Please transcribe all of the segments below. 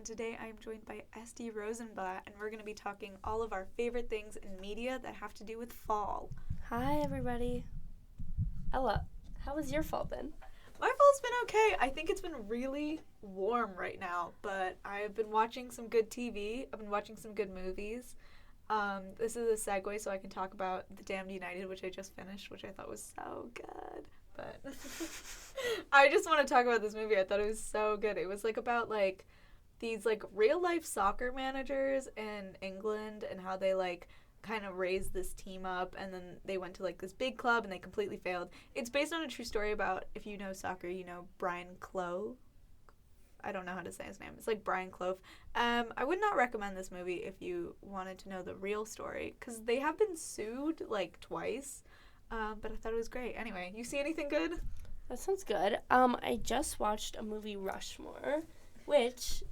and today I am joined by Esti Rosenblatt, and we're going to be talking all of our favorite things in media that have to do with fall. Hi, everybody. Ella, how has your fall been? My fall's been okay. I think it's been really warm right now, but I've been watching some good TV. I've been watching some good movies. This is a segue so I can talk about The Damned United, which I just finished, which I thought was so good. But I just want to talk about this movie. I thought it was so good. It was about these real life soccer managers in England and how they kind of raised this team up, and then they went to this big club and they completely failed. It's based on a true story about, if you know soccer, you know Brian Clough. I don't know how to say his name. It's Brian Clough. I would not recommend this movie if you wanted to know the real story, because they have been sued twice. But I thought it was great. Anyway, you see anything good? That sounds good. I just watched a movie, Rushmore, which,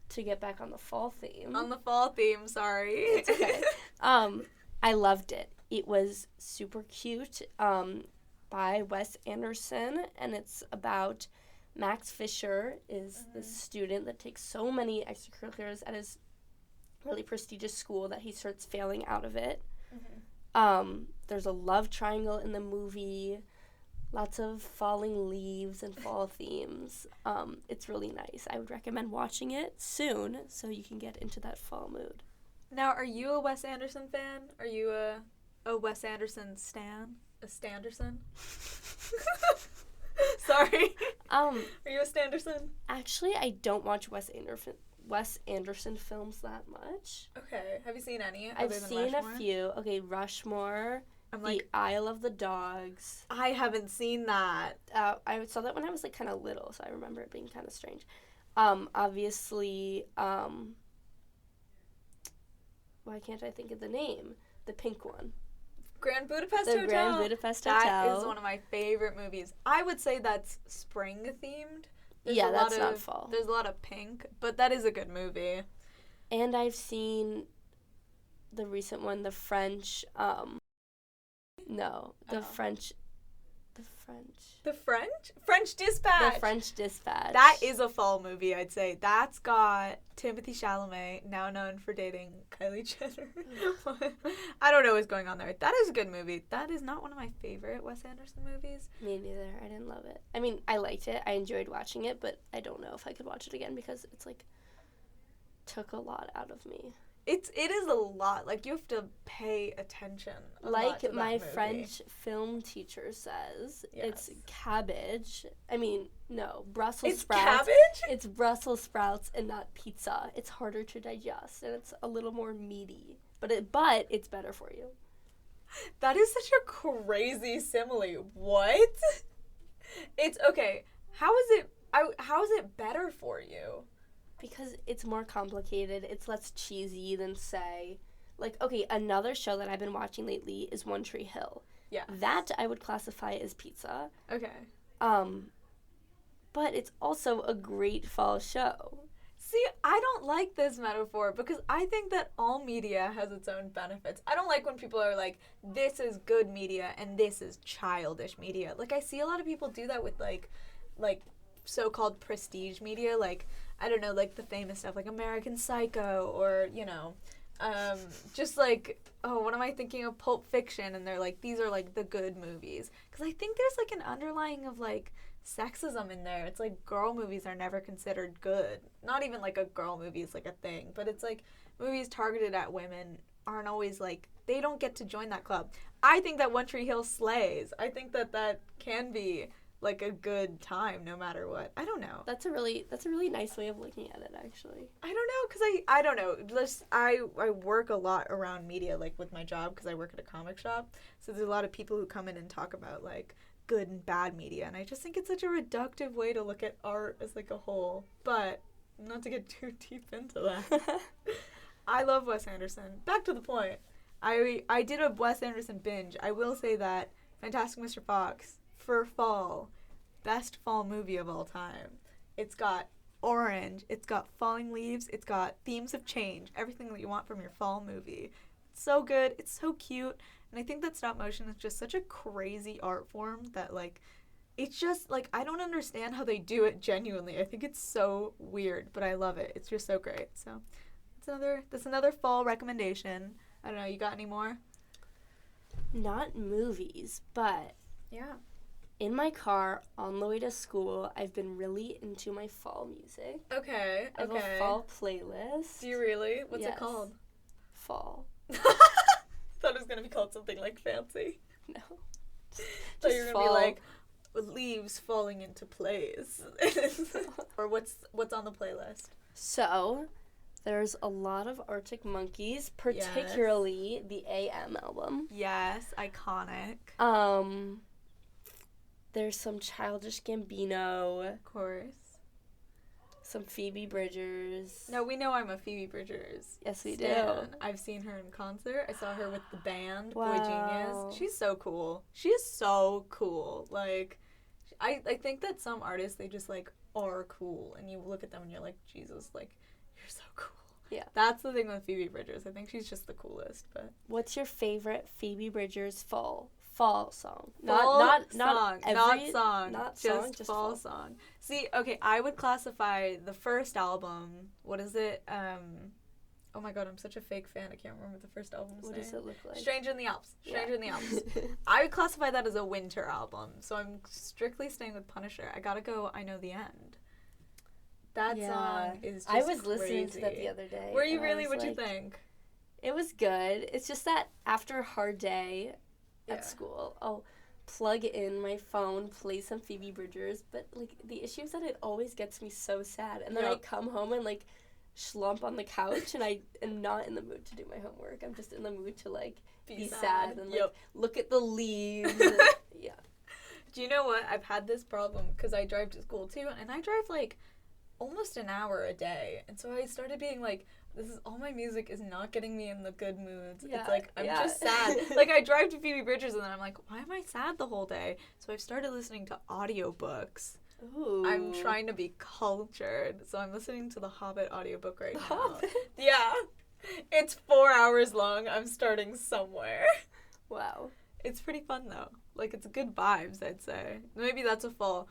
to get back on the fall theme. On the fall theme, sorry. It's okay. I loved it. It was super cute, by Wes Anderson, and it's about Max Fisher is this student that takes so many extracurriculars at his really prestigious school that he starts failing out of it. There's a love triangle in the movie, lots of falling leaves and fall themes. It's really nice. I would recommend watching it soon so you can get into that fall mood. Now, are you a Wes Anderson fan? Are you a Wes Anderson stan? A Standerson? Sorry. Are you a Standerson? Actually, I don't watch Wes Anderson films that much. Okay. Have you seen any? I've seen Rushmore? A few. Okay, Rushmore. The Isle of the Dogs. I haven't seen that. I saw that when I was kind of little, so I remember it being kind of strange. Obviously, why can't I think of the name? The pink one. Grand Budapest Hotel. The Grand Budapest Hotel. That is one of my favorite movies. I would say that's spring themed. That's not fall. There's a lot of pink, but that is a good movie. And I've seen the recent one, the French. French Dispatch. The French Dispatch. That is a fall movie, I'd say. That's got Timothée Chalamet, now known for dating Kylie Jenner. I don't know what's going on there. That is a good movie. That is not one of my favorite Wes Anderson movies. Me neither. I didn't love it. I mean, I liked it. I enjoyed watching it, but I don't know if I could watch it again because it's took a lot out of me. It is a lot. You have to pay attention a lot to that my movie. French film teacher says, yes. It's cabbage. I mean, no, Brussels sprouts. It's cabbage? It's Brussels sprouts and not pizza. It's harder to digest, and it's a little more meaty. But it's better for you. That is such a crazy simile. What? It's okay. How is it better for you? Because it's more complicated. It's less cheesy than, say, another show that I've been watching lately is One Tree Hill. Yeah. That I would classify as pizza. Okay. But it's also a great fall show. See, I don't like this metaphor because I think that all media has its own benefits. I don't like when people are like, this is good media and this is childish media. I see a lot of people do that with, so-called prestige media, I don't know, the famous stuff, American Psycho, or, what am I thinking of? Pulp Fiction, and they're these are, the good movies. Because I think there's, an underlying of, sexism in there. It's girl movies are never considered good. Not even, a girl movie is, a thing. But it's, movies targeted at women aren't always, they don't get to join that club. I think that One Tree Hill slays. I think that can be a good time no matter what. I don't know. That's a really nice way of looking at it, actually. I don't know, because I don't know. I work a lot around media, with my job, because I work at a comic shop. So there's a lot of people who come in and talk about, good and bad media. And I just think it's such a reductive way to look at art as, a whole. But not to get too deep into that. I love Wes Anderson. Back to the point. I did a Wes Anderson binge. I will say that Fantastic Mr. Fox, for fall, best fall movie of all time. It's got orange, it's got falling leaves, it's got themes of change, everything that you want from your fall movie. It's so good, it's so cute, and I think that stop motion is just such a crazy art form that it's just like I don't understand how they do it genuinely. I think it's so weird, but I love it. It's just so great. So that's another fall recommendation. I don't know, you got any more? Not movies, but Yeah. in my car on the way to school, I've been really into my fall music. Okay. I have a fall playlist. Do you really? What's it Yes. called? Fall. Thought it was gonna be called something like fancy. No. Thought you were gonna fall. be like leaves falling into place. Or what's on the playlist? So, there's a lot of Arctic Monkeys, particularly the AM album. Yes, iconic. There's some Childish Gambino, Of course. some Phoebe Bridgers. No, we know I'm a Phoebe Bridgers. Yes, we stan. do. I've seen her in concert. I saw her with the band, Boy Wow. Genius. She's so cool. She is so cool. Like, I think that some artists, they just, like, are cool. And you look at them and you're like, Jesus, like, you're so cool. Yeah. That's the thing with Phoebe Bridgers. I think she's just the coolest. But What's your favorite Phoebe Bridgers fall song? Not every, not song. Not Just song, just fall fall. song. See, okay, I would classify the first album. What is it? Oh my god, I'm such a fake fan. I can't remember the first album's What name. does it look like? Stranger in the Alps. Stranger in the Alps. Yeah. I would classify that as a winter album. So I'm strictly staying with Punisher. I gotta go I Know the End. That song is just I was listening to that crazy. the other day. Were you and I really? was What'd you like, think? It was good. It's just that after a hard day Yeah. at school, I'll plug in my phone, play some Phoebe Bridgers, but like the issue is that it always gets me so sad. And then I Yep. come home and like slump on the couch and I am not in the mood to do my homework. I'm just in the mood to like be sad and like Yep. look at the leaves. Yeah. Do you know what? I've had this problem because I drive to school too, and I drive like almost an hour a day. And so I started being like, this is all my music is not getting me in the good moods. Yeah, It's like I'm yeah. just sad. Like I drive to Phoebe Bridgers and then I'm like, why am I sad the whole day? So I've started listening to audiobooks. Ooh. I'm trying to be cultured. So I'm listening to the Hobbit audiobook right The now. Hobbit? Yeah. It's 4 hours long. I'm starting somewhere. Wow. It's pretty fun though. Like it's good vibes, I'd say. Maybe that's a fall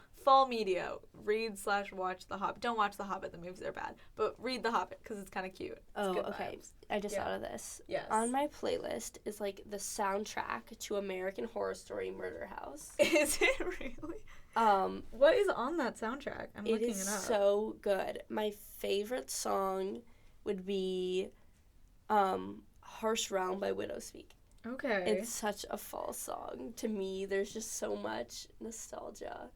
media. Read/watch The Hobbit. Don't watch The Hobbit. The movies are bad. But read The Hobbit because it's kind of cute. It's Oh, good okay. vibes. I just Yeah. thought of this. Yes. On my playlist is like the soundtrack to American Horror Story Murder House. Is it really? What is on that soundtrack? I'm It looking is it up. so good. My favorite song would be Harsh Realm by Widowspeak. Okay. It's such a fall song. To me, there's just so much nostalgia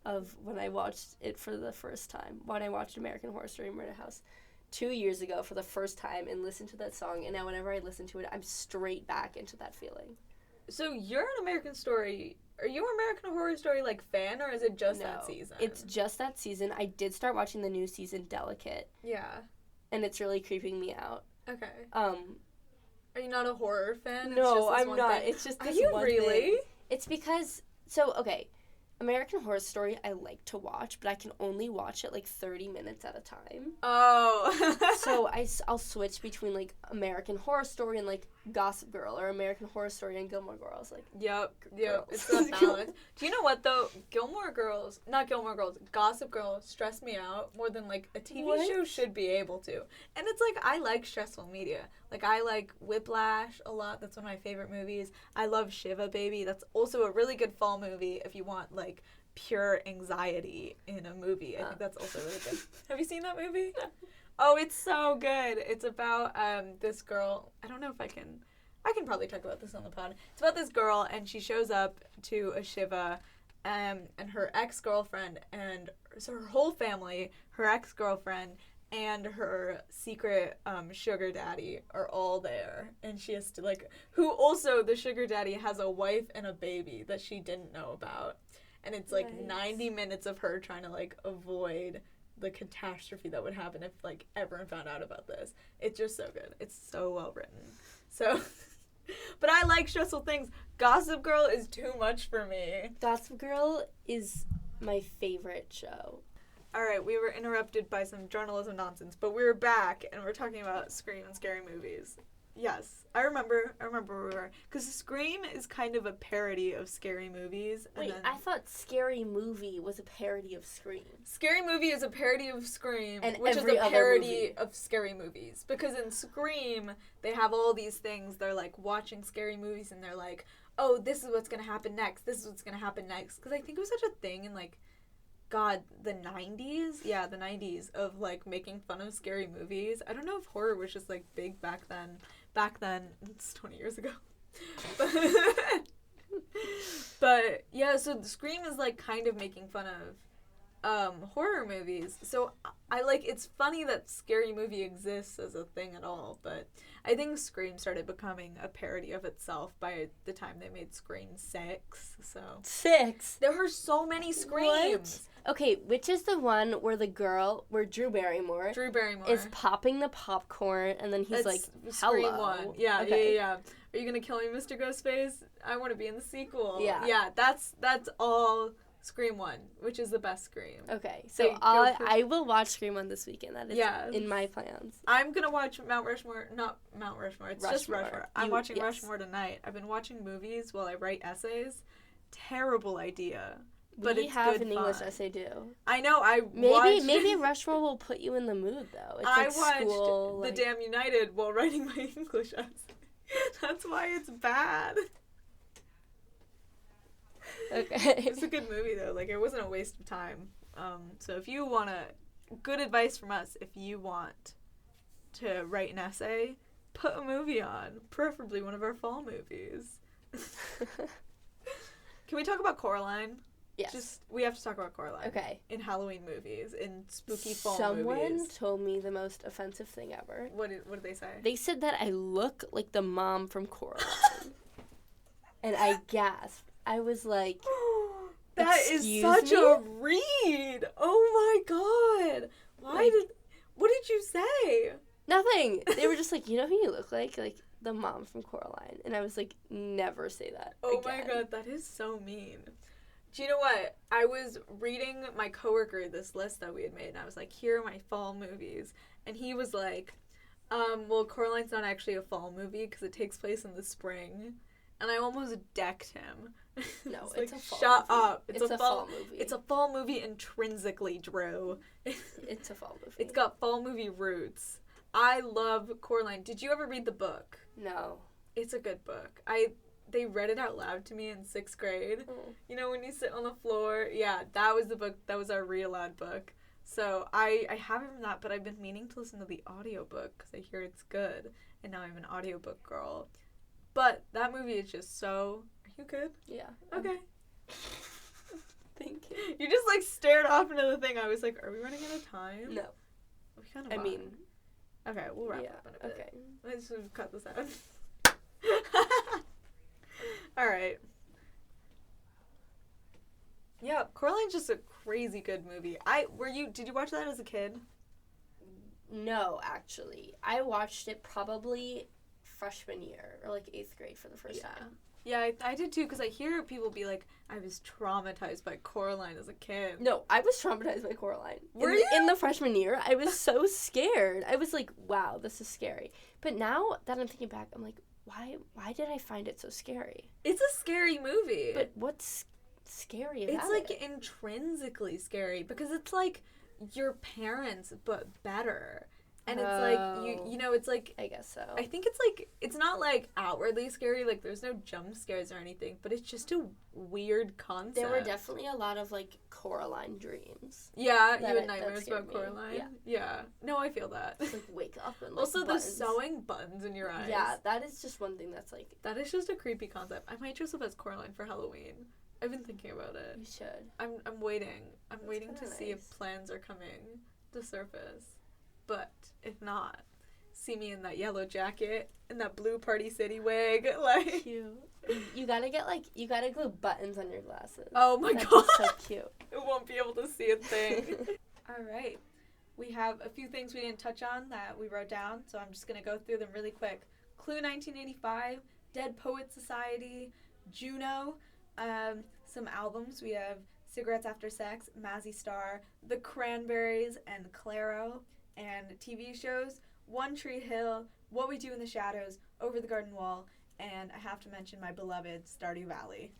of when I watched it for the first time. When I watched American Horror Story Murder House 2 years ago for the first time and listened to that song. And now whenever I listen to it, I'm straight back into that feeling. So you're an American Story. Are you an American Horror Story like fan, or is it just No, that season? It's just that season. I did start watching the new season, Delicate, yeah. and it's really creeping me out. Okay. Are Are you not a horror fan? No, it's just this I'm one not. thing? It's just Are this you one really? thing. It's because okay, American Horror Story I like to watch, but I can only watch it like 30 minutes at a time. Oh. So I'll switch between like American Horror Story and like Gossip Girl, or American Horror Story and Gilmore Girls. Like, Yep. Girls. It's that balance. Do you know what though? Gossip Girl stressed me out more than like a TV What? show should be able to. And it's like I like stressful media. Like I like Whiplash a lot. That's one of my favorite movies. I love Shiva Baby. That's also a really good fall movie if you want like pure anxiety in a movie. I think that's also really good. Have you seen that movie? Oh, it's so good. It's about this girl. I don't know if I can probably talk about this on the pod. It's about this girl, and she shows up to a Shiva, and her ex-girlfriend, and so her whole family, her ex-girlfriend, and her secret sugar daddy are all there. And she has to, like, who also, the sugar daddy has a wife and a baby that she didn't know about. And it's, like, Nice. 90 minutes of her trying to, like, avoid the catastrophe that would happen if, like, everyone found out about this. It's just so good. It's so well written. So, but I like stressful things. Gossip Girl is too much for me. Gossip Girl is my favorite show. All right, we were interrupted by some journalism nonsense, but we're back, and we're talking about Scream and scary movies. Yes, I remember where we were. Because Scream is kind of a parody of scary movies. Wait, I thought Scary Movie was a parody of Scream. Scary Movie is a parody of Scream, And which is every a other parody movie. of scary movies. Because in Scream, they have all these things. They're, like, watching scary movies, and they're like, oh, this is what's going to happen next. This is what's going to happen next. Because I think it was such a thing in, like, God, the 90s? Yeah, the 90s of, like, making fun of scary movies. I don't know if horror was just, like, big back then. Back then, it's 20 years ago. But yeah, so Scream is, like, kind of making fun of horror movies. So I like, it's funny that Scary Movie exists as a thing at all, but I think Scream started becoming a parody of itself by the time they made Scream 6. So 6? there are so many Screams. What? Okay, which is the one where Drew Barrymore is popping the popcorn, and then he's That's like, Scream hello. 1. Yeah, Okay. yeah. Are you gonna kill me, Mr. Ghostface? I want to be in the sequel. Yeah. Yeah, that's all Scream 1, which is the best Scream. Okay, so I will watch Scream 1 this weekend. That is in my plans. I'm gonna watch Mount Rushmore. Not Mount Rushmore. It's just Rushmore. I'm watching yes. Rushmore tonight. I've been watching movies while I write essays. Terrible idea. But We it's have good an English fun. essay due. I know. Maybe Rushmore will put you in the mood though. It's I like watched school, The Damn United while writing my English essay. That's why it's bad. Okay. It's a good movie though. Like, it wasn't a waste of time. So if you want good advice from us, if you want to write an essay, put a movie on, preferably one of our fall movies. Can we talk about Coraline? Yes. We have to talk about Coraline. Okay. In Halloween movies, in spooky fall Someone movies. told me the most offensive thing ever. What did they say? They said that I look like the mom from Coraline. And I gasped. I was like, that is such a read. Oh my god. What did you say? nothing. They were just like, you know who you look like? Like the mom from Coraline. And I was like, never say that Oh again. my god, that is so mean. Do you know what? I was reading my coworker this list that we had made, and I was like, here are my fall movies. And he was like, well, Coraline's not actually a fall movie because it takes place in the spring. And I almost decked him. No, it's it's like, a fall shut movie. up. It's a fall movie. It's a fall movie intrinsically, Drew. It's a fall movie. It's got fall movie roots. I love Coraline. Did you ever read the book? No. It's a good book. They read it out loud to me in 6th grade. Oh. You know, when you sit on the floor. Yeah, that was the book. That was our read aloud book. So I have it from that, but I've been meaning to listen to the audiobook because I hear it's good. And now I'm an audiobook girl. But that movie is just so... Are you good? Yeah. Okay. Thank you. You just, like, stared off into the thing. I was like, are we running out of time? No. We kind of I are. mean... Okay, we'll wrap up in a bit. Okay. Let's just cut this out. Alright. Yeah, Coraline's just a crazy good movie. Did you watch that as a kid? No, actually. I watched it probably freshman year or like 8th grade for the first time. Yeah, I did too, because I hear people be like, I was traumatized by Coraline as a kid. No, I was traumatized by Coraline. Were you? In the freshman year, I was so scared. I was like, wow, this is scary. But now that I'm thinking back, I'm like, why did I find it so scary? It's a scary movie. But what's scary about it? It's like intrinsically scary, because it's like your parents, but better. And it's like, you know, it's like... I guess so. I think it's like, it's not like outwardly scary, like there's no jump scares or anything, but it's just a weird concept. There were definitely a lot of like Coraline dreams. Yeah, that you had nightmares about Coraline? Yeah. No, I feel that. Like wake up and like also, buttons. the sewing buttons in your eyes. Yeah, that is just one thing that's like... That is just a creepy concept. I might dress up as Coraline for Halloween. I've been thinking about it. You should. I'm waiting. I'm waiting to see nice. if plans are coming to surface. But if not, see me in that yellow jacket and that blue Party City wig, like... Cute. You gotta glue buttons on your glasses. Oh my That'd god! be so cute. It won't be able to see a thing. Alright. We have a few things we didn't touch on that we wrote down, so I'm just gonna go through them really quick. Clue 1985, Dead Poet Society, Juno, some albums. We have Cigarettes After Sex, Mazzy Star, The Cranberries, and Claro. And TV shows, One Tree Hill, What We Do in the Shadows, Over the Garden Wall, and I have to mention my beloved Stardew Valley.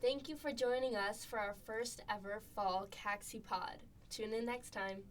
Thank you for joining us for our first ever fall CaxyPod. Tune in next time.